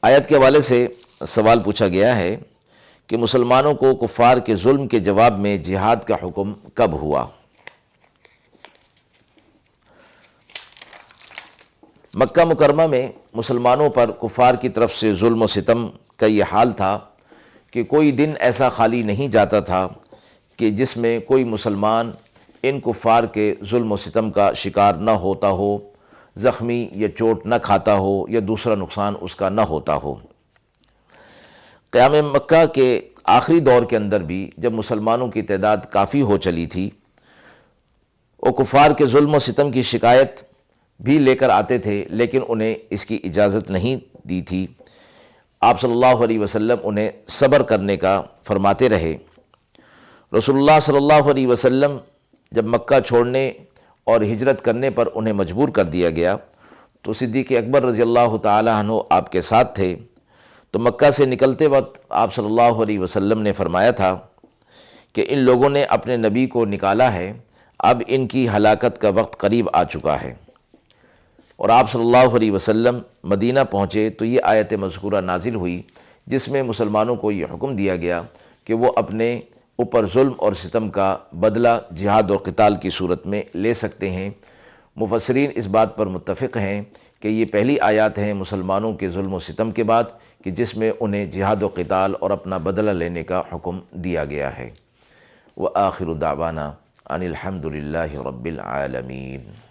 آیت کے حوالے سے سوال پوچھا گیا ہے کہ مسلمانوں کو کفار کے ظلم کے جواب میں جہاد کا حکم کب ہوا؟ مکہ مکرمہ میں مسلمانوں پر کفار کی طرف سے ظلم و ستم کا یہ حال تھا کہ کوئی دن ایسا خالی نہیں جاتا تھا کہ جس میں کوئی مسلمان ان کفار کے ظلم و ستم کا شکار نہ ہوتا ہو، زخمی یا چوٹ نہ کھاتا ہو یا دوسرا نقصان اس کا نہ ہوتا ہو۔ قیام مکہ کے آخری دور کے اندر بھی جب مسلمانوں کی تعداد کافی ہو چلی تھی، وہ کفار کے ظلم و ستم کی شکایت بھی لے کر آتے تھے، لیکن انہیں اس کی اجازت نہیں دی تھی۔ آپ صلی اللہ علیہ وسلم انہیں صبر کرنے کا فرماتے رہے۔ رسول اللہ صلی اللہ علیہ وسلم جب مکہ چھوڑنے اور ہجرت کرنے پر انہیں مجبور کر دیا گیا تو صدیق اکبر رضی اللہ تعالی عنہ آپ کے ساتھ تھے۔ تو مکہ سے نکلتے وقت آپ صلی اللہ علیہ وسلم نے فرمایا تھا کہ ان لوگوں نے اپنے نبی کو نکالا ہے، اب ان کی ہلاکت کا وقت قریب آ چکا ہے۔ اور آپ صلی اللہ علیہ وسلم مدینہ پہنچے تو یہ آیت مذکورہ نازل ہوئی جس میں مسلمانوں کو یہ حکم دیا گیا کہ وہ اپنے اوپر ظلم اور ستم کا بدلہ جہاد اور قتال کی صورت میں لے سکتے ہیں۔ مفسرین اس بات پر متفق ہیں کہ یہ پہلی آیات ہیں مسلمانوں کے ظلم و ستم کے بعد کہ جس میں انہیں جہاد و قتال اور اپنا بدلہ لینے کا حکم دیا گیا ہے۔ وآخر دعوانا ان الحمد للہ رب العالمین۔